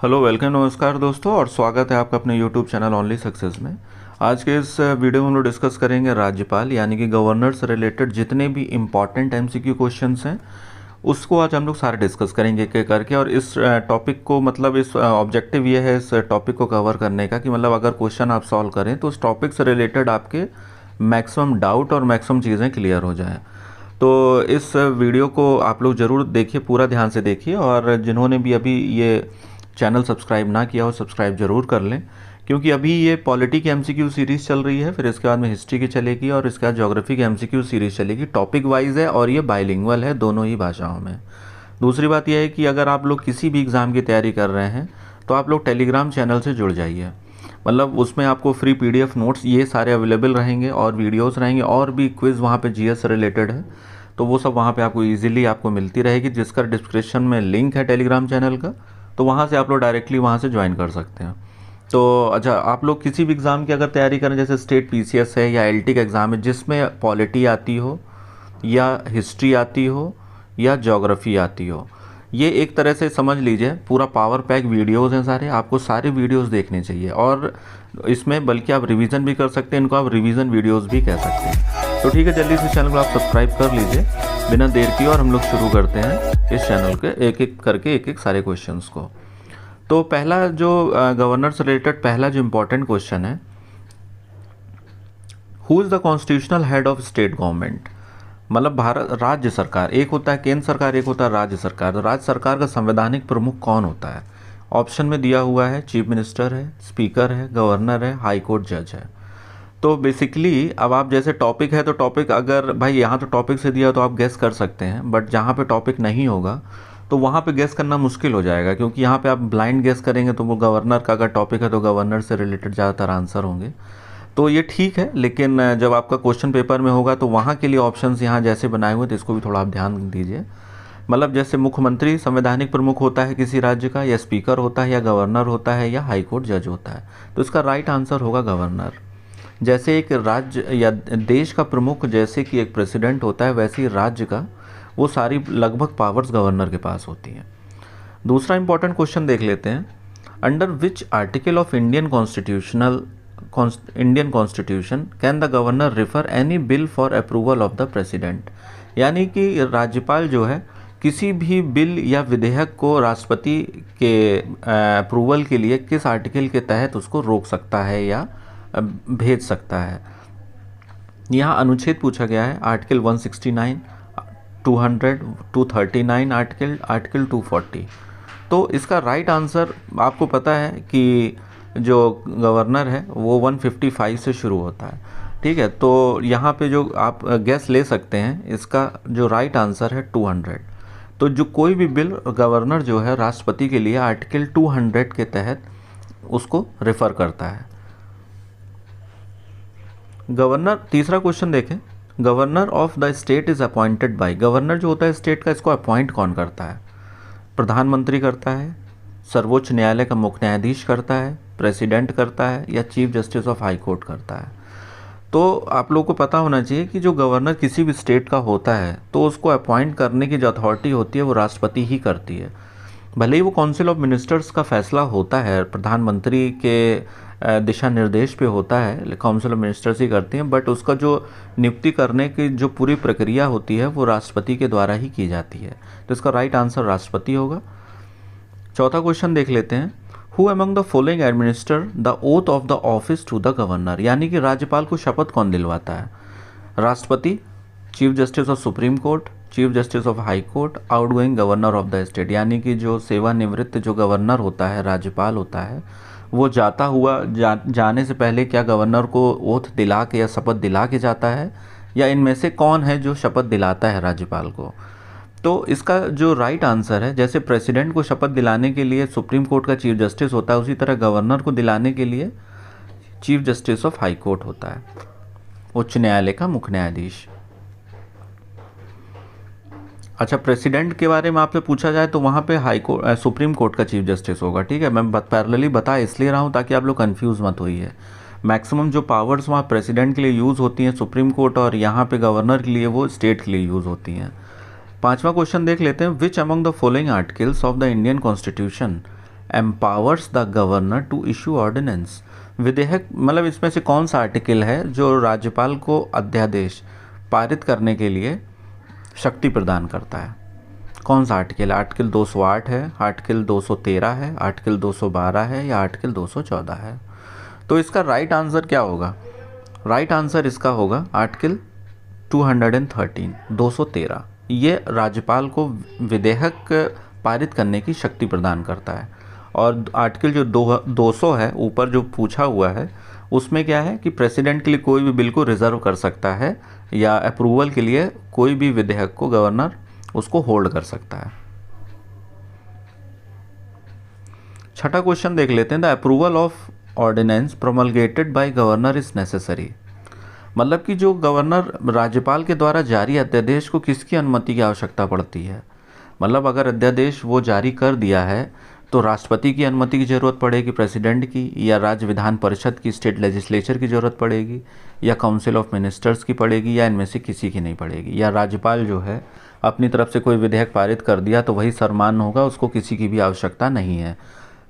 Hello welcome नमस्कार दोस्तों और स्वागत है आपका अपने यूट्यूब चैनल ओनली सक्सेस में। आज के इस वीडियो में हम लोग डिस्कस करेंगे राज्यपाल यानी कि गवर्नर से रिलेटेड जितने भी इम्पॉर्टेंट एमसीक्यू क्वेश्चंस हैं उसको आज हम लोग सारे डिस्कस करेंगे एक एक करके। और इस टॉपिक को मतलब इस ऑब्जेक्टिव ये है इस टॉपिक को कवर करने का कि मतलब अगर क्वेश्चन आप सॉल्व करें तो उस टॉपिक से रिलेटेड आपके मैक्सिमम डाउट और मैक्सिमम चीज़ें क्लियर हो जाएँ। तो इस वीडियो को आप लोग ज़रूर देखिए, पूरा ध्यान से देखिए, और जिन्होंने भी अभी ये चैनल सब्सक्राइब ना किया हो सब्सक्राइब ज़रूर कर लें, क्योंकि अभी ये पॉलिटी की एमसीक्यू सीरीज़ चल रही है, फिर इसके बाद में हिस्ट्री की चलेगी और इसके बाद ज्योग्राफी की एमसीक्यू सीरीज़ चलेगी। टॉपिक वाइज है और ये बाइलिंगुअल है दोनों ही भाषाओं में। दूसरी बात यह है कि अगर आप लोग किसी भी एग्ज़ाम की तैयारी कर रहे हैं तो आप लोग टेलीग्राम चैनल से जुड़ जाइए। मतलब उसमें आपको फ्री पीडीएफ नोट्स ये सारे अवेलेबल रहेंगे और वीडियोस रहेंगे और भी क्विज़ वहाँ पे जीएस से रिलेटेड है, तो वो सब वहाँ पे आपको इजीली आपको मिलती रहेगी, जिसका डिस्क्रिप्शन में लिंक है टेलीग्राम चैनल का, तो वहाँ से आप लोग डायरेक्टली वहाँ से ज्वाइन कर सकते हैं। तो अच्छा, आप लोग किसी भी एग्ज़ाम की अगर तैयारी करें, जैसे स्टेट पीसीएस है या एलटी का एग्ज़ाम है जिसमें पॉलिटी आती हो या हिस्ट्री आती हो या ज्योग्राफी आती हो, ये एक तरह से समझ लीजिए पूरा पावर पैक वीडियोज़ हैं सारे, आपको सारे वीडियोज़ देखने चाहिए। और इसमें बल्कि आप रिवीजन भी कर सकते हैं, इनको आप रिवीजन वीडियोज़ भी कह सकते हैं। तो ठीक है, जल्दी से चैनल को आप सब्सक्राइब कर लीजिए बिना देर किए, और हम लोग शुरू करते हैं इस चैनल के एक एक करके एक एक सारे क्वेश्चंस को। तो पहला जो गवर्नर से रिलेटेड पहला जो इम्पोर्टेंट क्वेश्चन है, who is the constitutional head of state government. मतलब भारत राज्य सरकार, एक होता है केंद्र सरकार, एक होता है राज्य सरकार। तो राज्य सरकार का संवैधानिक प्रमुख कौन होता है? ऑप्शन में दिया हुआ है चीफ मिनिस्टर है, स्पीकर है, गवर्नर है, हाई कोर्ट जज है। तो बेसिकली अब आप जैसे टॉपिक है तो टॉपिक अगर भाई यहाँ तो टॉपिक से दिया तो आप गेस कर सकते हैं, बट जहाँ पे टॉपिक नहीं होगा तो वहाँ पे गेस करना मुश्किल हो जाएगा, क्योंकि यहाँ पे आप ब्लाइंड गेस करेंगे तो वो गवर्नर का अगर टॉपिक है तो गवर्नर से रिलेटेड ज़्यादातर आंसर होंगे। तो ये ठीक है, लेकिन जब आपका क्वेश्चन पेपर में होगा तो वहाँ के लिए ऑप्शंस यहाँ जैसे बनाए हुए तो इसको भी थोड़ा आप ध्यान दीजिए। मतलब जैसे मुख्यमंत्री संवैधानिक प्रमुख होता है किसी राज्य का, या स्पीकर होता है, या गवर्नर होता है, या हाई कोर्ट जज होता है, तो इसका राइट आंसर होगा गवर्नर। जैसे एक राज्य या देश का प्रमुख जैसे कि एक प्रेसिडेंट होता है, वैसे ही राज्य का वो सारी लगभग पावर्स गवर्नर के पास होती हैं। दूसरा इंपॉर्टेंट क्वेश्चन देख लेते हैं, under which article of Indian constitution can the governor refer any bill for approval of the president. यानी कि राज्यपाल जो है किसी भी बिल या विधेयक को राष्ट्रपति के अप्रूवल के लिए किस आर्टिकल के तहत उसको रोक सकता है या भेज सकता है। यहाँ अनुच्छेद पूछा गया है, आर्टिकल 169, 200, 239 आर्टिकल 240। तो इसका राइट आंसर आपको पता है कि जो गवर्नर है वो 155 से शुरू होता है, ठीक है। तो यहाँ पे जो आप गैस ले सकते हैं, इसका जो राइट आंसर है 200। तो जो कोई भी बिल गवर्नर जो है राष्ट्रपति के लिए आर्टिकल 200 के तहत उसको रेफर करता है। गवर्नर, तीसरा क्वेश्चन देखें, governor of the state is appointed by. Governor जो होता है स्टेट का, इसको अपॉइंट कौन करता है? प्रधानमंत्री करता है, सर्वोच्च न्यायालय का मुख्य न्यायाधीश करता है, प्रेसिडेंट करता है, या chief justice of high court करता है। तो आप लोगों को पता होना चाहिए कि जो गवर्नर किसी भी स्टेट का होता है तो उसको अपॉइंट करने की जो अथॉरिटी होती है वो राष्ट्रपति ही करती है। भले ही वो काउंसिल ऑफ मिनिस्टर्स का फैसला होता है, प्रधानमंत्री के दिशा निर्देश पे होता है, काउंसिल ऑफ मिनिस्टर्स ही करते हैं, बट उसका जो नियुक्ति करने की जो पूरी प्रक्रिया होती है वो राष्ट्रपति के द्वारा ही की जाती है। तो इसका राइट आंसर राष्ट्रपति होगा। चौथा क्वेश्चन देख लेते हैं, who among the following administer the oath of the office to the governor. यानी कि राज्यपाल को शपथ कौन दिलवाता है? राष्ट्रपति, chief justice of supreme court, chief justice of high court, outgoing governor of the state. यानी कि जो सेवानिवृत्त जो गवर्नर होता है, राज्यपाल होता है, वो जाता हुआ जाने से पहले क्या गवर्नर को ओथ दिला के या शपथ दिला के जाता है, या इनमें से कौन है जो शपथ दिलाता है राज्यपाल को? तो इसका जो राइट आंसर है, जैसे प्रेसिडेंट को शपथ दिलाने के लिए सुप्रीम कोर्ट का चीफ जस्टिस होता है, उसी तरह गवर्नर को दिलाने के लिए chief justice of high court होता है, उच्च न्यायालय का मुख्य न्यायाधीश। अच्छा, प्रेसिडेंट के बारे में आपसे पूछा जाए तो वहाँ पे हाई कोर्ट सुप्रीम कोर्ट का चीफ जस्टिस होगा, ठीक है। मैं पैरेलली बता इसलिए रहा हूँ ताकि आप लोग कंफ्यूज मत होइए। मैक्सिमम जो पावर्स वहाँ प्रेसिडेंट के लिए यूज़ होती हैं सुप्रीम कोर्ट, और यहाँ पे गवर्नर के लिए वो स्टेट के लिए यूज़ होती हैं। पांचवा क्वेश्चन देख लेते हैं, which among the following articles of the Indian constitution empowers the governor to issue ordinance. विधेयक मतलब इसमें से कौन सा आर्टिकल है जो राज्यपाल को अध्यादेश पारित करने के लिए शक्ति प्रदान करता है? कौन सा आर्टिकल है? आर्टिकल 208 है, आर्टिकल 213 है, आर्टिकल 212 है या आर्टिकल 214 है? तो इसका राइट आंसर क्या होगा? राइट आंसर इसका होगा आर्टिकल 213, 213। ये राज्यपाल को विधेयक पारित करने की शक्ति प्रदान करता है। और आर्टिकल जो 200 है ऊपर जो पूछा हुआ है, उसमें क्या है कि प्रेसिडेंट के लिए कोई भी बिल को रिजर्व कर सकता है या अप्रूवल के लिए कोई भी विधेयक को गवर्नर उसको होल्ड कर सकता है। छठा क्वेश्चन देख लेते हैं। The approval of ordinance promulgated by governor is necessary. मतलब कि जो गवर्नर राज्यपाल के द्वारा जारी अध्यादेश को किसकी अनुमति की आवश्यकता पड़ती है? मतलब अगर अध्यादेश वो जारी कर दिया है तो राष्ट्रपति की अनुमति की ज़रूरत पड़ेगी, प्रेसिडेंट की, या राज्य विधान परिषद की, स्टेट लेजिस्लेचर की ज़रूरत पड़ेगी, या काउंसिल ऑफ मिनिस्टर्स की पड़ेगी, या इनमें से किसी की नहीं पड़ेगी। या राज्यपाल जो है अपनी तरफ से कोई विधेयक पारित कर दिया तो वही सर्वमान्य होगा, उसको किसी की भी आवश्यकता नहीं है।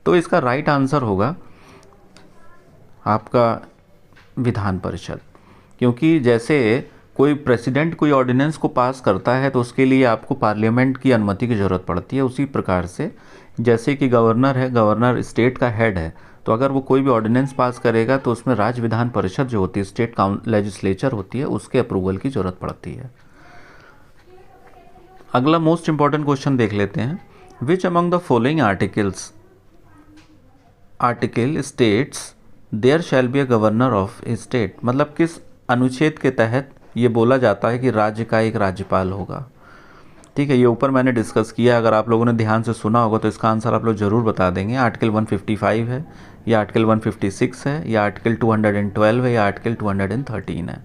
तो इसका राइट आंसर होगा आपका विधान परिषद। क्योंकि जैसे कोई प्रेसिडेंट कोई ऑर्डिनेंस को पास करता है तो उसके लिए आपको पार्लियामेंट की अनुमति की ज़रूरत पड़ती है, उसी प्रकार से जैसे कि गवर्नर है, गवर्नर स्टेट का हेड है, तो अगर वो कोई भी ऑर्डिनेंस पास करेगा तो उसमें राज्य विधान परिषद जो होती है, स्टेट लेजिस्लेचर होती है, उसके अप्रूवल की ज़रूरत पड़ती है। अगला मोस्ट इंपॉर्टेंट क्वेश्चन देख लेते हैं। Which among the following article states there shall be a governor of a state. मतलब किस अनुच्छेद के तहत ये बोला जाता है कि राज्य का एक राज्यपाल होगा? ठीक है, ये ऊपर मैंने डिस्कस किया, अगर आप लोगों ने ध्यान से सुना होगा तो इसका आंसर आप लोग ज़रूर बता देंगे। आर्टिकल 155 है, या आर्टिकल 156 है, या आर्टिकल 212 है, या आर्टिकल 213 है।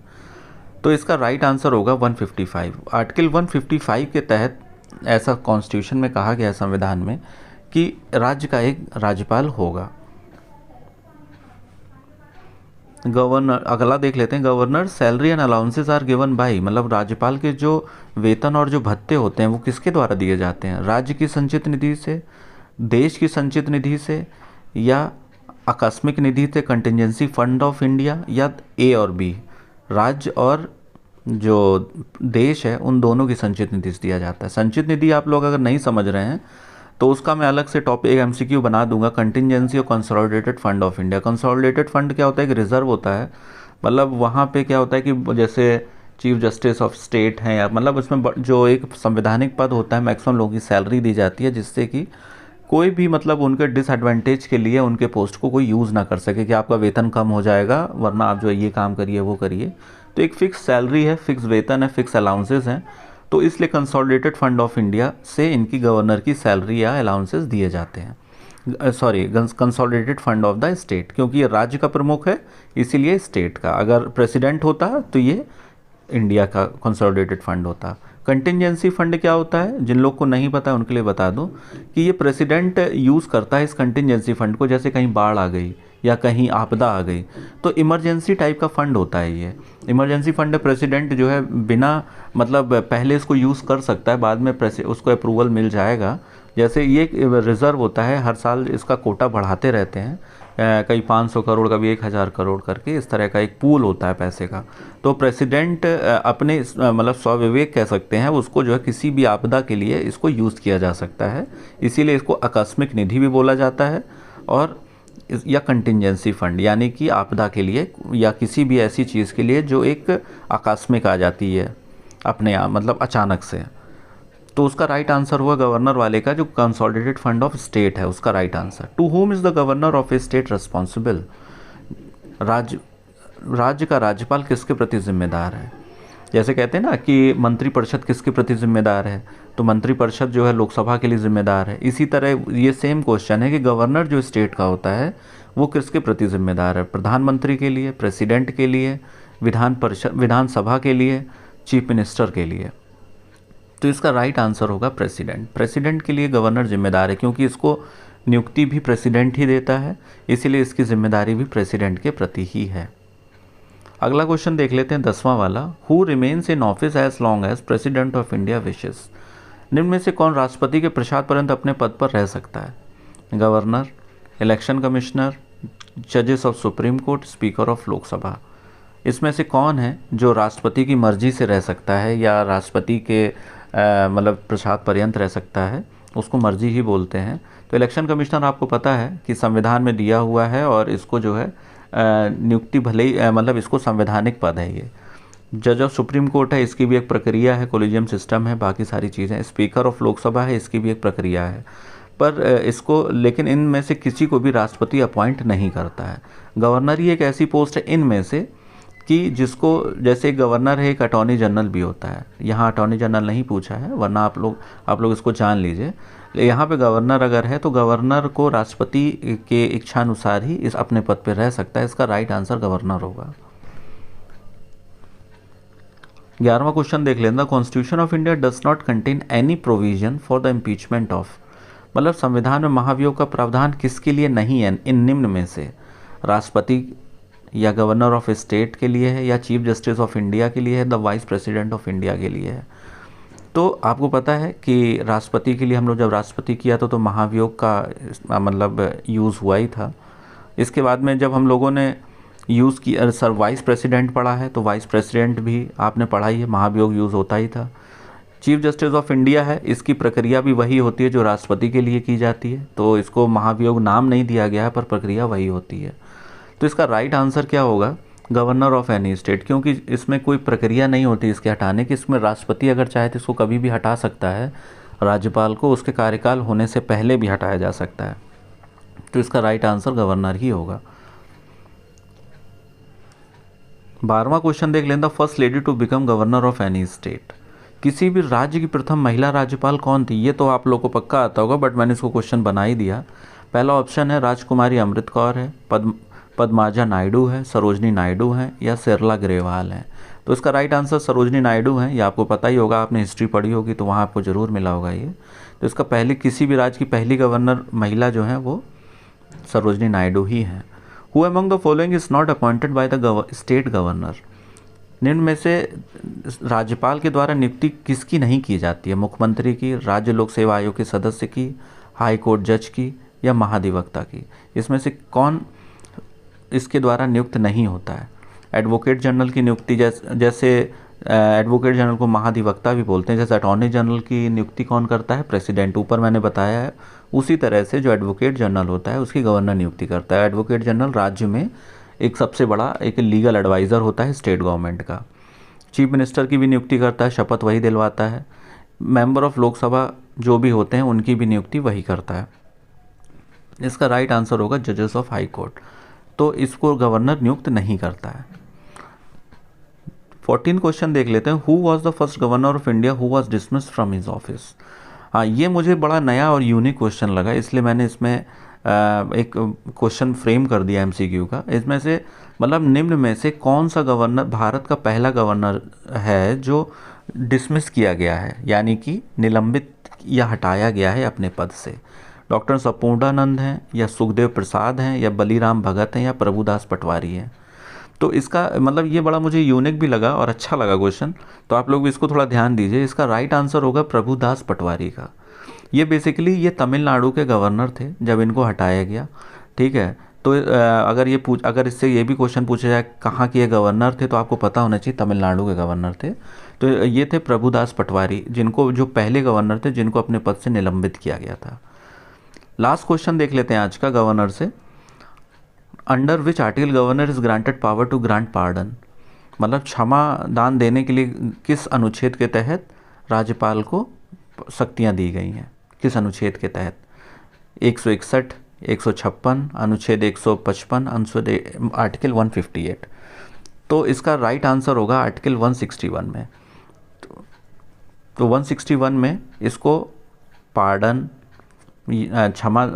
तो इसका राइट आंसर होगा 155। आर्टिकल 155 के तहत ऐसा कॉन्स्टिट्यूशन में कहा गया है, संविधान में, कि राज्य का एक राज्यपाल होगा। गवर्नर, अगला देख लेते हैं। Governor salary and allowances are given by. मतलब राज्यपाल के जो वेतन और जो भत्ते होते हैं वो किसके द्वारा दिए जाते हैं? राज्य की संचित निधि से, देश की संचित निधि से, या आकस्मिक निधि से, कंटिजेंसी फंड ऑफ इंडिया, या ए और बी? राज्य और जो देश है उन दोनों की संचित निधि से दिया जाता है। संचित निधि आप लोग अगर नहीं समझ रहे हैं तो उसका मैं अलग से टॉपिक एमसीक्यू बना दूंगा, कंटिजेंसी और consolidated fund of India. Consolidated fund क्या होता है? कि रिजर्व होता है। मतलब वहाँ पे क्या होता है कि जैसे चीफ जस्टिस ऑफ स्टेट हैं, या मतलब उसमें जो एक संवैधानिक पद होता है, मैक्सिमम लोगों की सैलरी दी जाती है, जिससे कि कोई भी मतलब उनके डिसएडवांटेज के लिए उनके पोस्ट को कोई यूज़ ना कर सके कि आपका वेतन कम हो जाएगा वरना आप जो ये काम करिए वो करिए। तो एक फ़िक्स सैलरी है, फिक्स वेतन है, फिक्स अलाउंसेस हैं। तो इसलिए कंसोलिडेटेड फंड ऑफ इंडिया से इनकी गवर्नर की सैलरी या अलाउंसेस दिए जाते हैं। Sorry, consolidated fund of the state, क्योंकि ये राज्य का प्रमुख है इसीलिए स्टेट का। अगर प्रेसिडेंट होता तो ये इंडिया का कंसोलिडेटेड फंड होता। कंटिजेंसी फंड क्या होता है? जिन लोग को नहीं पता है उनके लिए बता दूं कि ये प्रेसिडेंट यूज़ करता है इस कंटिजेंसी फंड को, जैसे कहीं बाढ़ आ गई या कहीं आपदा आ गई तो इमरजेंसी टाइप का फ़ंड होता है। ये इमरजेंसी फंड प्रेसिडेंट जो है बिना मतलब पहले इसको यूज़ कर सकता है, बाद में उसको अप्रूवल मिल जाएगा। जैसे ये रिज़र्व होता है, हर साल इसका कोटा बढ़ाते रहते हैं, कई 500 करोड़, कभी 1000 करोड़ करके, इस तरह का एक पूल होता है पैसे का। तो प्रेसिडेंट अपने मतलब स्वविवेक कह सकते हैं उसको, जो है किसी भी आपदा के लिए इसको यूज़ किया जा सकता है, इसीलिए इसको आकस्मिक निधि भी बोला जाता है। और या कंटिजेंसी फंड यानी कि आपदा के लिए या किसी भी ऐसी चीज़ के लिए जो एक आकस्मिक आ जाती है अपने आप, मतलब अचानक से। तो उसका राइट आंसर हुआ गवर्नर वाले का, जो कंसोलिडेटेड फंड ऑफ स्टेट है, उसका right answer. To whom is the governor of a state responsible. राज्य का राज्यपाल किसके प्रति जिम्मेदार है? जैसे कहते हैं ना कि मंत्रिपरिषद किसके प्रति जिम्मेदार है, तो मंत्रिपरिषद जो है लोकसभा के लिए जिम्मेदार है। इसी तरह ये सेम क्वेश्चन है कि गवर्नर जो स्टेट का होता है वो किसके प्रति जिम्मेदार है? प्रधानमंत्री के लिए, प्रेसिडेंट के लिए, विधानसभा के लिए, चीफ मिनिस्टर के लिए? तो इसका राइट आंसर होगा प्रेसिडेंट। प्रेसिडेंट के लिए गवर्नर जिम्मेदार है, क्योंकि इसको नियुक्ति भी प्रेसिडेंट ही देता है, इसीलिए इसकी जिम्मेदारी भी प्रेसिडेंट के प्रति ही है। अगला क्वेश्चन देख लेते हैं 10वां वाला। Who remains in office as long as president of India wishes. निम्न में से कौन राष्ट्रपति के प्रसाद पर्यंत अपने पद पर रह सकता है? गवर्नर, इलेक्शन कमिश्नर, जजेस of supreme court, speaker of Lok Sabha. इसमें से कौन है जो राष्ट्रपति की मर्जी से रह सकता है या राष्ट्रपति के मतलब प्रसाद पर्यंत रह सकता है, उसको मर्जी ही बोलते हैं। तो इलेक्शन कमिश्नर आपको पता है कि संविधान में दिया हुआ है और इसको जो है नियुक्ति भले ही मतलब इसको संवैधानिक पद है ये। जज ऑफ सुप्रीम कोर्ट है, इसकी भी एक प्रक्रिया है, कोलिजियम सिस्टम है, बाकी सारी चीज़ें। स्पीकर ऑफ लोकसभा है, इसकी भी एक प्रक्रिया है, पर इसको लेकिन इनमें से किसी को भी राष्ट्रपति अपॉइंट नहीं करता है। गवर्नर ही एक ऐसी पोस्ट है इनमें से कि जिसको, जैसे एक गवर्नर है, एक अटॉर्नी जनरल भी होता है। यहाँ अटॉर्नी जनरल नहीं पूछा है, वरना आप लोग इसको जान लीजिए। यहाँ पे गवर्नर अगर है तो गवर्नर को राष्ट्रपति के इच्छानुसार ही इस अपने पद पर रह सकता है। इसका राइट आंसर गवर्नर होगा। 11वां क्वेश्चन देख लेना। Constitution of India does not contain any provision for the impeachment of, मतलब संविधान में महाभियोग का प्रावधान किसके लिए नहीं है? इन निम्न में से राष्ट्रपति या गवर्नर ऑफ स्टेट के लिए है, या चीफ जस्टिस ऑफ इंडिया के लिए है, the vice president of India के लिए है। तो आपको पता है कि राष्ट्रपति के लिए हम लोग जब राष्ट्रपति किया तो महाभियोग का मतलब यूज़ हुआ ही था। इसके बाद में जब हम लोगों ने यूज़ किया, सर वाइस प्रेसिडेंट पढ़ा है तो वाइस प्रेसिडेंट भी आपने पढ़ा ही है, महाभियोग यूज़ होता ही था। चीफ जस्टिस ऑफ इंडिया है, इसकी प्रक्रिया भी वही होती है जो राष्ट्रपति के लिए की जाती है, तो इसको महाभियोग नाम नहीं दिया गया है पर प्रक्रिया वही होती है। तो इसका राइट आंसर क्या होगा? गवर्नर ऑफ एनी स्टेट, क्योंकि इसमें कोई प्रक्रिया नहीं होती इसके हटाने की। इसमें राष्ट्रपति अगर चाहे तो इसको कभी भी हटा सकता है, राज्यपाल को उसके कार्यकाल होने से पहले भी हटाया जा सकता है। तो इसका राइट आंसर गवर्नर ही होगा। 12वां क्वेश्चन देख लें। The first lady to become governor of any state, किसी भी राज्य की प्रथम महिला राज्यपाल कौन थी? ये तो आप लोग को पक्का आता होगा, बट मैंने इसको क्वेश्चन बना ही दिया। पहला ऑप्शन है राजकुमारी अमृत कौर है, पद्माजा नायडू है, सरोजनी नायडू है, या सरला ग्रेवाल है। तो इसका राइट आंसर सरोजनी नायडू है। ये आपको पता ही होगा, आपने हिस्ट्री पढ़ी होगी तो वहाँ आपको ज़रूर मिला होगा ये। तो इसका पहले किसी भी राज्य की पहली गवर्नर महिला जो है वो सरोजनी नायडू ही हैं। Who among the following is not appointed by the state governor, निम्न में से राज्यपाल के द्वारा नियुक्ति किसकी नहीं की जाती है? मुख्यमंत्री की, राज्य लोक सेवा आयोग के सदस्य की, हाई कोर्ट जज की, या महाधिवक्ता की। इसमें से कौन इसके द्वारा नियुक्त नहीं होता है? एडवोकेट जनरल की नियुक्ति, जैसे एडवोकेट जनरल को महाधिवक्ता भी बोलते हैं। जैसे अटॉर्नी जनरल की नियुक्ति कौन करता है? प्रेसिडेंट, ऊपर मैंने बताया है। उसी तरह से जो एडवोकेट जनरल होता है उसकी गवर्नर नियुक्ति करता है। एडवोकेट जनरल राज्य में एक सबसे बड़ा एक लीगल एडवाइज़र होता है स्टेट गवर्नमेंट का। चीफ मिनिस्टर की भी नियुक्ति करता है, शपथ वही दिलवाता है। मेंबर ऑफ लोकसभा जो भी होते हैं उनकी भी नियुक्ति वही करता है। इसका राइट आंसर होगा जजेस ऑफ हाई कोर्ट। तो इसको गवर्नर नियुक्त नहीं करता है। 14 क्वेश्चन देख लेते हैं। Who was the first governor of India who was dismissed from his office. हाँ, ये मुझे बड़ा नया और यूनिक क्वेश्चन लगा, इसलिए मैंने इसमें एक क्वेश्चन फ्रेम कर दिया एमसीक्यू का। इसमें से मतलब निम्न में से कौन सा गवर्नर भारत का पहला गवर्नर है जो डिसमिस किया गया है, यानी कि निलंबित या हटाया गया है अपने पद से? डॉक्टर संपूर्णानंद हैं, या सुखदेव प्रसाद हैं, या बलीराम भगत हैं, या प्रभुदास पटवारी हैं। तो इसका मतलब ये बड़ा मुझे यूनिक भी लगा और अच्छा लगा क्वेश्चन, तो आप लोग भी इसको थोड़ा ध्यान दीजिए। इसका राइट आंसर होगा प्रभुदास पटवारी का। ये बेसिकली ये तमिलनाडु के गवर्नर थे जब इनको हटाया गया, ठीक है। तो अगर इससे ये भी क्वेश्चन पूछा जाए कहाँ के ये गवर्नर थे, तो आपको पता होना चाहिए तमिलनाडु के गवर्नर थे। तो ये थे प्रभुदास पटवारी, जिनको जो पहले गवर्नर थे जिनको अपने पद से निलंबित किया गया था। लास्ट क्वेश्चन देख लेते हैं आज का गवर्नर से। Under which article governor is granted power to grant pardon, मतलब क्षमा दान देने के लिए किस अनुच्छेद के तहत राज्यपाल को शक्तियां दी गई हैं? किस अनुच्छेद के तहत? 161, 156, अनुच्छेद 155, अनुच्छेद आर्टिकल 158। तो इसका राइट आंसर होगा आर्टिकल 161 में। तो 161 में इसको पार्डन, क्षमा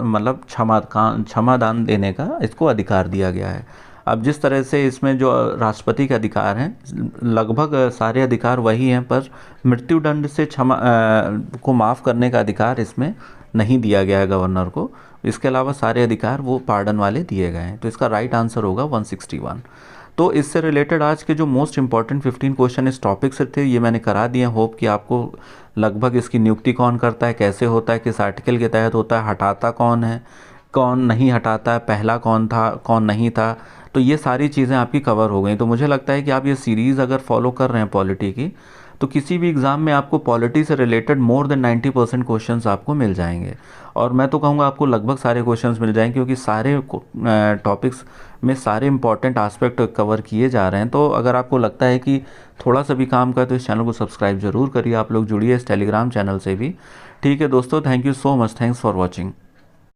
दान देने का इसको अधिकार दिया गया है। अब जिस तरह से इसमें जो राष्ट्रपति के अधिकार हैं लगभग सारे अधिकार वही हैं, पर मृत्युदंड से क्षमा को माफ़ करने का अधिकार इसमें नहीं दिया गया है गवर्नर को। इसके अलावा सारे अधिकार वो पार्डन वाले दिए गए हैं। तो इसका राइट आंसर होगा 161। तो इससे रिलेटेड आज के जो मोस्ट इंपॉर्टेंट 15 क्वेश्चन इस टॉपिक से थे, ये मैंने करा दिए। होप कि आपको लगभग इसकी नियुक्ति कौन करता है, कैसे होता है, किस आर्टिकल के तहत होता है, हटाता कौन है, कौन नहीं हटाता है, पहला कौन था, कौन नहीं था, तो ये सारी चीज़ें आपकी कवर हो गई। तो मुझे लगता है कि आप ये सीरीज़ अगर फॉलो कर रहे हैं पॉलिटी की, तो किसी भी एग्ज़ाम में आपको पॉलिटी से रिलेटेड मोर देन 90% क्वेश्चंस आपको मिल जाएंगे। और मैं तो कहूँगा आपको लगभग सारे क्वेश्चंस मिल जाएंगे, क्योंकि सारे टॉपिक्स में सारे इंपॉर्टेंट एस्पेक्ट कवर किए जा रहे हैं। तो अगर आपको लगता है कि थोड़ा सा भी काम का, तो इस चैनल को सब्सक्राइब जरूर करिए। आप लोग जुड़िए इस टेलीग्राम चैनल से भी। ठीक है दोस्तों, thank you so much, thanks for watching.